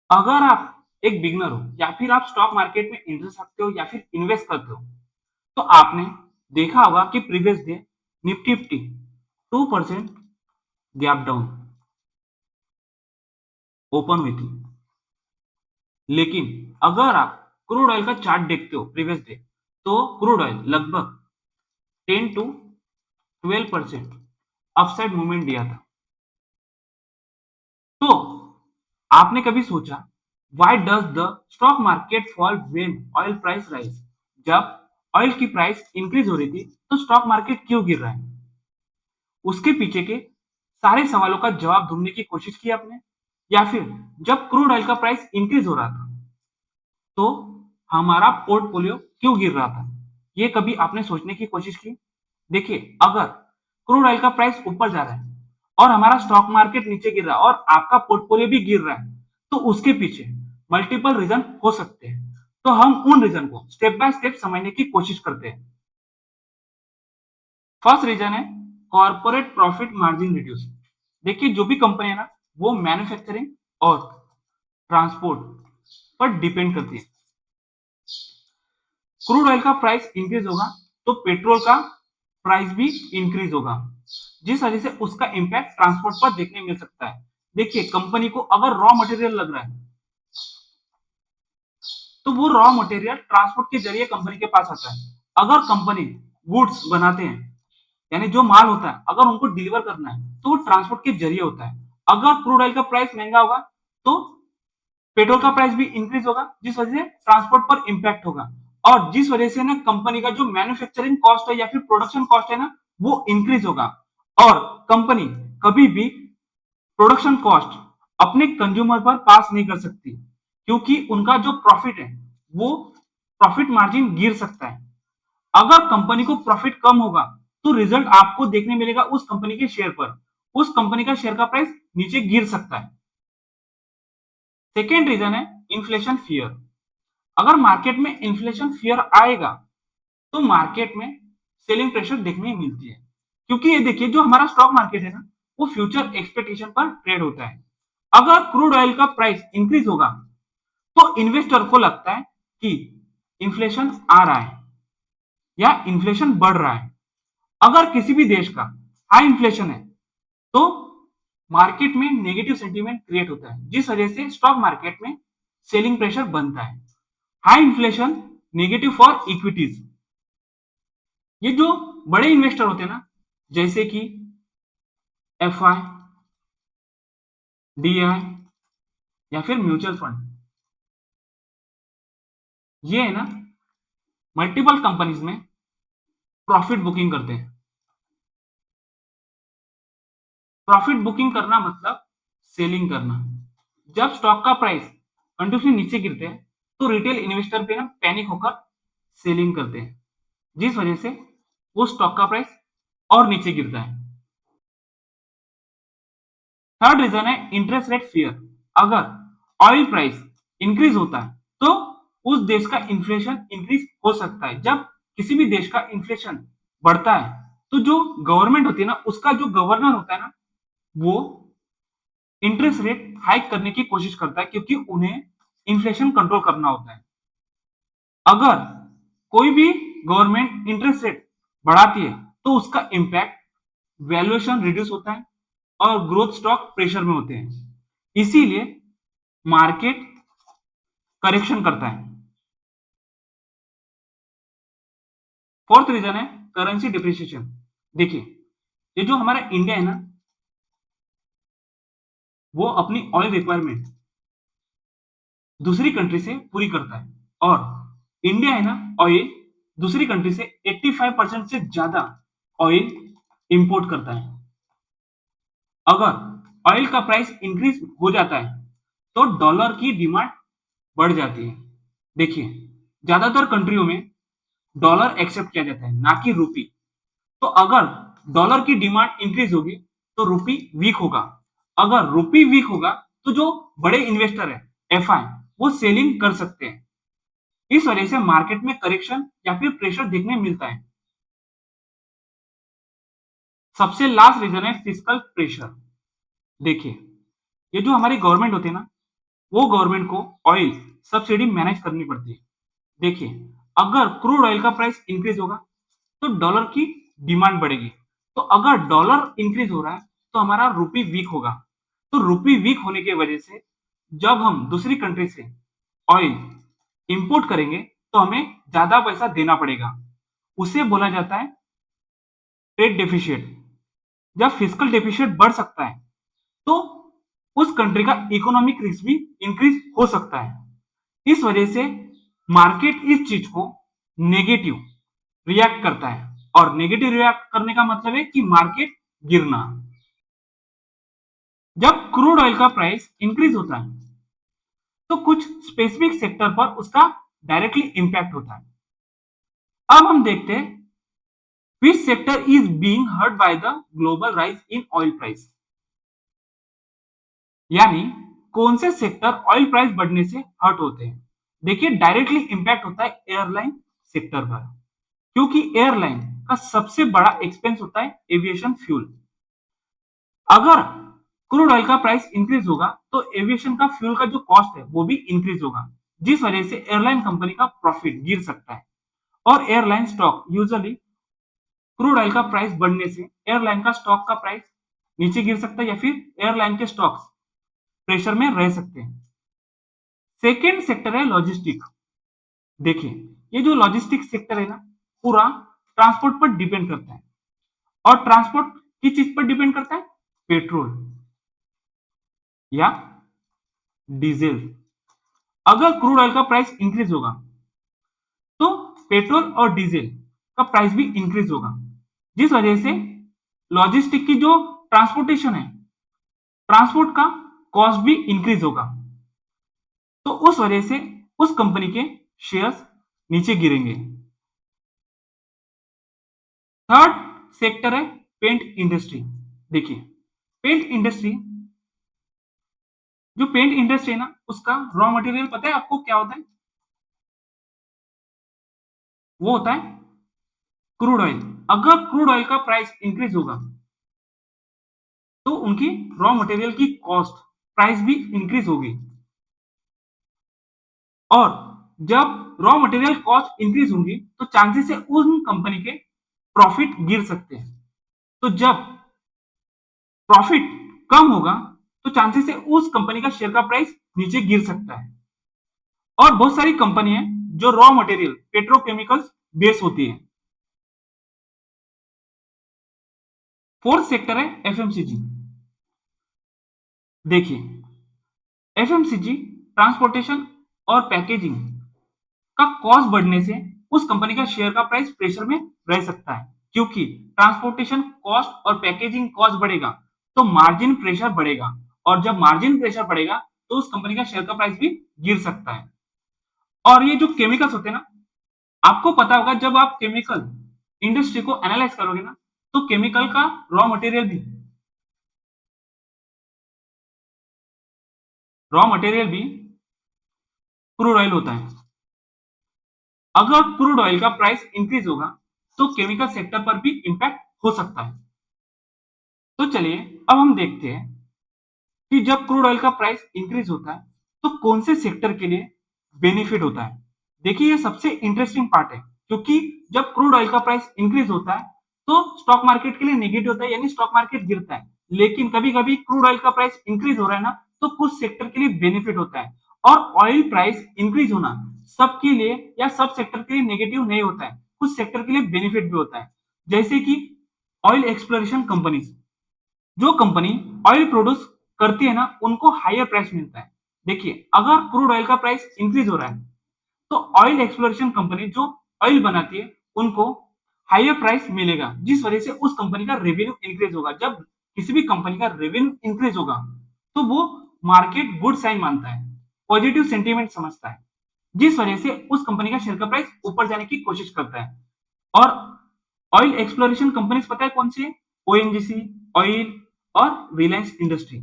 अगर आप एक बिगनर हो या फिर आप स्टॉक मार्केट में इंटरेस्ट रखते हो या फिर इन्वेस्ट करते हो, तो आपने देखा होगा कि previous day Nifty fifty 2% gap down open हुई थी। लेकिन अगर आप क्रूड ऑयल का चार्ट देखते हो प्रीवियस डे, तो क्रूड ऑयल लगभग 10 टू 12% अपसाइड मूवमेंट दिया था। तो आपने कभी सोचा why does the stock market fall when oil price rise? जब ऑयल की प्राइस इंक्रीज हो रही थी तो स्टॉक मार्केट क्यों गिर रहा है? उसके पीछे के सारे सवालों का जवाब ढूंढने की कोशिश की आपने? या फिर जब क्रूड ऑयल का प्राइस इंक्रीज हो रहा था तो हमारा पोर्टफोलियो क्यों गिर रहा था? ये कभी आपने सोचने की कोशिश की? देखिए, अगर क्रूड ऑयल का प्राइस ऊपर जा रहा है और हमारा स्टॉक मार्केट नीचे गिर रहा है और आपका पोर्टफोलियो भी गिर रहा है, तो उसके पीछे मल्टीपल रीजन हो सकते हैं। तो हम उन रीजन को स्टेप बाय स्टेप समझने की कोशिश करते हैं। फर्स्ट रीजन है कॉर्पोरेट प्रॉफिट मार्जिन रिड्यूस। देखिए, जो भी कंपनी है ना, वो मैन्युफैक्चरिंग और ट्रांसपोर्ट पर डिपेंड करती है। क्रूड ऑयल का प्राइस इंक्रीज होगा तो पेट्रोल का प्राइस भी इंक्रीज होगा, जिस वजह से उसका इंपैक्ट ट्रांसपोर्ट पर देखने मिल सकता है। देखिए, कंपनी को अगर रॉ मटेरियल लग रहा है तो वो रॉ मटेरियल ट्रांसपोर्ट के जरिए कंपनी के पास आता है। अगर कंपनी गुड्स बनाते हैं, यानी जो माल होता है, अगर उनको डिलीवर करना है तो वो ट्रांसपोर्ट के जरिए होता है। अगर क्रूड ऑयल का प्राइस महंगा होगा तो पेट्रोल का प्राइस भी इंक्रीज होगा, जिस वजह से ट्रांसपोर्ट पर इंपैक्ट होगा और जिस वजह से ना कंपनी का जो मैन्युफैक्चरिंग कॉस्ट है या फिर प्रोडक्शन कॉस्ट है ना, वो इंक्रीज होगा। और कंपनी कभी भी प्रोडक्शन कॉस्ट अपने कंज्यूमर पर पास नहीं कर सकती, क्योंकि उनका जो प्रॉफिट है वो प्रॉफिट मार्जिन गिर सकता है। अगर कंपनी को प्रॉफिट कम होगा तो रिजल्ट आपको देखने मिलेगा उस कंपनी के शेयर पर, उस कंपनी का शेयर का प्राइस नीचे गिर सकता है। सेकेंड रीजन है इन्फ्लेशन फियर। अगर मार्केट में इन्फ्लेशन फियर आएगा तो मार्केट में सेलिंग प्रेशर देखने मिलती है, क्योंकि ये देखिए, जो हमारा स्टॉक मार्केट है ना, वो फ्यूचर एक्सपेक्टेशन पर ट्रेड होता है। अगर क्रूड ऑयल का प्राइस इंक्रीज होगा तो इन्वेस्टर को लगता है कि इन्फ्लेशन आ रहा है या इन्फ्लेशन बढ़ रहा है। अगर किसी भी देश का हाई इन्फ्लेशन है तो मार्केट में नेगेटिव सेंटीमेंट क्रिएट होता है, जिस वजह से स्टॉक मार्केट में सेलिंग प्रेशर बनता है। High inflation negative for equities. ये जो बड़े इन्वेस्टर होते हैं ना, जैसे कि एफ आई, डी आई या फिर म्यूचुअल फंड, ये है ना, मल्टीपल कंपनीज में प्रॉफिट बुकिंग करते हैं। प्रॉफिट बुकिंग करना मतलब सेलिंग करना। जब स्टॉक का प्राइस कंटिन्यूसली नीचे गिरते हैं तो रिटेल इन्वेस्टर पे ना पैनिक होकर सेलिंग करते हैं, जिस वजह से वो स्टॉक का प्राइस और नीचे गिरता है। थर्ड रीजन है इंटरेस्ट रेट फियर। अगर ऑयल प्राइस इंक्रीज होता है तो उस देश का इन्फ्लेशन इंक्रीज हो सकता है। जब किसी भी देश का इन्फ्लेशन बढ़ता है तो जो गवर्नमेंट होती है ना, उसका जो गवर्नर होता है ना, वो इंटरेस्ट रेट हाइक करने की कोशिश करता है, क्योंकि उन्हें इन्फ्लेशन कंट्रोल करना होता है। अगर कोई भी गवर्नमेंट इंटरेस्ट रेट बढ़ाती है तो उसका इंपैक्ट वैल्यूएशन रिड्यूस होता है और ग्रोथ स्टॉक प्रेशर में होते हैं, इसीलिए मार्केट करेक्शन करता है। फोर्थ रीजन है करेंसी डिप्रिसिएशन। देखिए, ये जो हमारा इंडिया है ना, वो अपनी ऑयल रिक्वायरमेंट दूसरी कंट्री से पूरी करता है और इंडिया है ना, ऑयल दूसरी कंट्री से 85% से ज्यादा ऑयल इंपोर्ट करता है। अगर ऑयल का प्राइस इंक्रीज हो जाता है तो डॉलर की डिमांड बढ़ जाती है। देखिए, ज्यादातर कंट्रियों में डॉलर एक्सेप्ट किया जाता है, ना कि रूपी। तो अगर डॉलर की डिमांड इंक्रीज होगी तो रूपी वीक होगा। अगर रूपी वीक होगा तो जो बड़े इन्वेस्टर है, एफ आई, वो सेलिंग कर सकते हैं। इस वजह से मार्केट में करेक्शन या फिर प्रेशर देखने मिलता है। सबसे लास्ट रीजन है फिजिकल प्रेशर। देखिए, ये जो हमारी गवर्नमेंट होती है ना, वो गवर्नमेंट को ऑयल सब्सिडी मैनेज करनी पड़ती है। देखिए, अगर क्रूड ऑयल का प्राइस इंक्रीज होगा तो डॉलर की डिमांड बढ़ेगी। तो अगर डॉलर इंक्रीज हो रहा है तो हमारा रुपी वीक होगा। तो रुपी वीक होने की वजह से जब हम दूसरी कंट्री से ऑयल इंपोर्ट करेंगे तो हमें ज्यादा पैसा देना पड़ेगा। उसे बोला जाता है ट्रेड डेफिशिएट। जब फिजिकल डेफिशिएट बढ़ सकता है तो उस कंट्री का इकोनॉमिक रिस्क भी इंक्रीज हो सकता है। इस वजह से मार्केट इस चीज को नेगेटिव रिएक्ट करता है और नेगेटिव रिएक्ट करने का मतलब है कि मार्केट गिरना। जब क्रूड ऑयल का प्राइस इंक्रीज होता है तो कुछ स्पेसिफिक सेक्टर पर उसका डायरेक्टली इंपैक्ट होता है। अब हम देखते हैं which sector is being hurt by the global rise in oil price। यानी कौन से सेक्टर ऑयल प्राइस बढ़ने से हर्ट होते हैं। देखिए, डायरेक्टली इंपैक्ट होता है एयरलाइन सेक्टर पर, क्योंकि एयरलाइन का सबसे बड़ा एक्सपेंस होता है एविएशन फ्यूल। अगर क्रूड ऑयल का प्राइस इंक्रीज होगा तो एविएशन का फ्यूल का जो कॉस्ट है वो भी इंक्रीज होगा, जिस वजह से एयरलाइन कंपनी का प्रॉफिट गिर सकता है। और airline stock usually crude oil का प्राइस बढ़ने से एयरलाइन का स्टॉक का प्राइस नीचे गिर सकता है या फिर एयरलाइन के स्टॉक्स प्रेशर में रह सकते हैं। सेकेंड सेक्टर है लॉजिस्टिक। देखिए, ये जो लॉजिस्टिक सेक्टर है ना, पूरा ट्रांसपोर्ट पर डिपेंड करता है। और ट्रांसपोर्ट किस चीज पर डिपेंड करता है? पेट्रोल या डीजल। अगर क्रूड ऑयल का प्राइस इंक्रीज होगा तो पेट्रोल और डीजल का प्राइस भी इंक्रीज होगा, जिस वजह से लॉजिस्टिक की जो ट्रांसपोर्टेशन है, ट्रांसपोर्ट का कॉस्ट भी इंक्रीज होगा। तो उस वजह से उस कंपनी के शेयर्स नीचे गिरेंगे। थर्ड सेक्टर है पेंट इंडस्ट्री। देखिए, पेंट इंडस्ट्री, जो पेंट इंडस्ट्री है ना, उसका रॉ मटेरियल पता है आपको क्या होता है? वो होता है क्रूड ऑयल। अगर क्रूड ऑयल का प्राइस इंक्रीज होगा तो उनकी रॉ मटेरियल की कॉस्ट प्राइस भी इंक्रीज होगी। और जब रॉ मटेरियल कॉस्ट इंक्रीज होंगी तो चांसेस है उन कंपनी के प्रॉफिट गिर सकते हैं। तो जब प्रॉफिट कम होगा तो चांसेस है उस कंपनी का शेयर का प्राइस नीचे गिर सकता है। और बहुत सारी कंपनी है जो रॉ मटेरियल पेट्रोकेमिकल्स बेस होती है। फोर्थ सेक्टर है एफएमसीजी। देखिए, एफएमसीजी ट्रांसपोर्टेशन और पैकेजिंग का कॉस्ट बढ़ने से उस कंपनी का शेयर का प्राइस प्रेशर में रह सकता है, क्योंकि ट्रांसपोर्टेशन कॉस्ट और पैकेजिंग कॉस्ट बढ़ेगा तो मार्जिन प्रेशर बढ़ेगा, और जब मार्जिन प्रेशर बढ़ेगा तो उस कंपनी का शेयर का प्राइस भी गिर सकता है। और ये जो केमिकल्स होते हैं ना, आपको पता होगा जब आप केमिकल इंडस्ट्री को एनालाइज करोगे ना, तो केमिकल का रॉ मटेरियल भी क्रूड ऑयल होता है। अगर क्रूड ऑयल का प्राइस इंक्रीज होगा तो केमिकल सेक्टर पर भी इंपैक्ट हो सकता है। तो चलिए अब हम देखते हैं कि जब क्रूड ऑयल का प्राइस इंक्रीज होता है तो कौन से सेक्टर के लिए बेनिफिट होता है। देखिए, ये सबसे इंटरेस्टिंग पार्ट है, क्योंकि जब क्रूड ऑयल का प्राइस इंक्रीज होता है तो स्टॉक मार्केट के लिए नेगेटिव होता है, यानी स्टॉक मार्केट गिरता है। लेकिन कभी कभी क्रूड ऑयल का प्राइस इंक्रीज हो रहा है ना, तो कुछ सेक्टर के लिए बेनिफिट होता है। और ऑयल प्राइस इंक्रीज होना सबके लिए या सब सेक्टर के लिए नेगेटिव नहीं होता है, कुछ सेक्टर के लिए बेनिफिट भी होता है। जैसे कि ऑयल एक्सप्लोरेशन कंपनीज, जो कंपनी ऑयल प्रोड्यूस करती है ना, उनको हायर प्राइस मिलता है। देखिए, अगर क्रूड ऑयल का प्राइस इंक्रीज हो रहा है तो ऑयल एक्सप्लोरेशन कंपनी जो ऑयल बनाती है उनको हायर प्राइस मिलेगा, जिस वजह से उस कंपनी का रेवेन्यू इंक्रीज होगा। जब किसी भी कंपनी का रेवेन्यू इंक्रीज होगा तो वो मार्केट गुड साइन मानता है, पॉजिटिव सेंटीमेंट समझता है, जिस वजह से उस कंपनी का शेयर का प्राइस ऊपर जाने की कोशिश करता है। और ऑयल एक्सप्लोरेशन कंपनीज पता है कौन सी है? ओएनजीसी, ऑयल और रिलायंस इंडस्ट्री।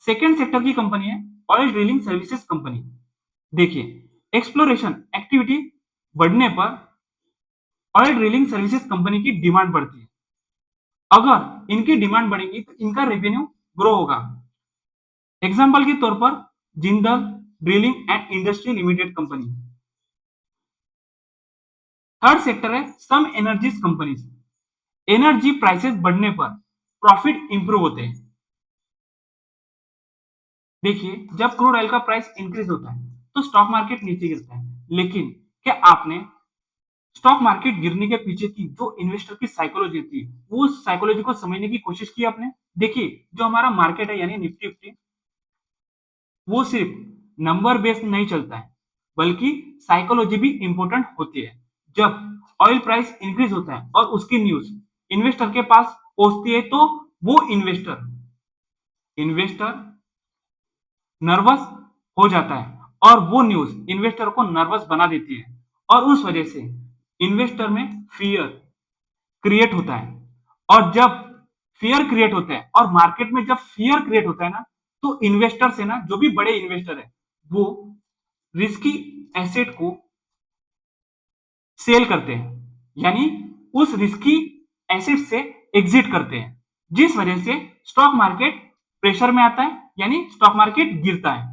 सेकेंड सेक्टर की कंपनी है ऑयल ड्रिलिंग सर्विसेज कंपनी। देखिए, एक्सप्लोरेशन एक्टिविटी बढ़ने पर ऑयल ड्रिलिंग सर्विसेज कंपनी की डिमांड बढ़ती है। अगर इनकी डिमांड बढ़ेगी तो इनका रेवेन्यू ग्रो होगा। एग्जाम्पल के तौर पर Jindal drilling and industry limited company. Third sector है सम एनर्जीज कंपनीज। एनर्जी प्राइसेस बढ़ने पर प्रॉफिट इंप्रूव होते हैं। देखिए, जब क्रूड ऑयल का प्राइस इंक्रीज होता है तो स्टॉक मार्केट नीचे गिरता है, लेकिन क्या आपने स्टॉक मार्केट गिरने के पीछे की जो इन्वेस्टर की साइकोलॉजी थी, वो साइकोलॉजी को समझने की कोशिश की आपने? देखिए, जो हमारा मार्केट है यानी निफ्टी फिफ्टी, वो सिर्फ नंबर बेस्ड नहीं चलता है, बल्कि साइकोलॉजी भी इंपॉर्टेंट होती है। जब ऑयल प्राइस इंक्रीज होता है और उसकी न्यूज इन्वेस्टर के पास पहुंचती है, तो वो इन्वेस्टर इन्वेस्टर नर्वस हो जाता है और वो न्यूज इन्वेस्टर को नर्वस बना देती है, और उस वजह से इन्वेस्टर में फियर क्रिएट होता है। और जब फियर क्रिएट होता है और मार्केट में जब फियर क्रिएट होता है ना, तो इन्वेस्टर से ना, जो भी बड़े इन्वेस्टर है, वो रिस्की एसेट को सेल करते हैं, यानी उस रिस्की एसेट से एग्जिट करते हैं, जिस वजह से स्टॉक मार्केट प्रेशर में आता है, यानी स्टॉक मार्केट गिरता है।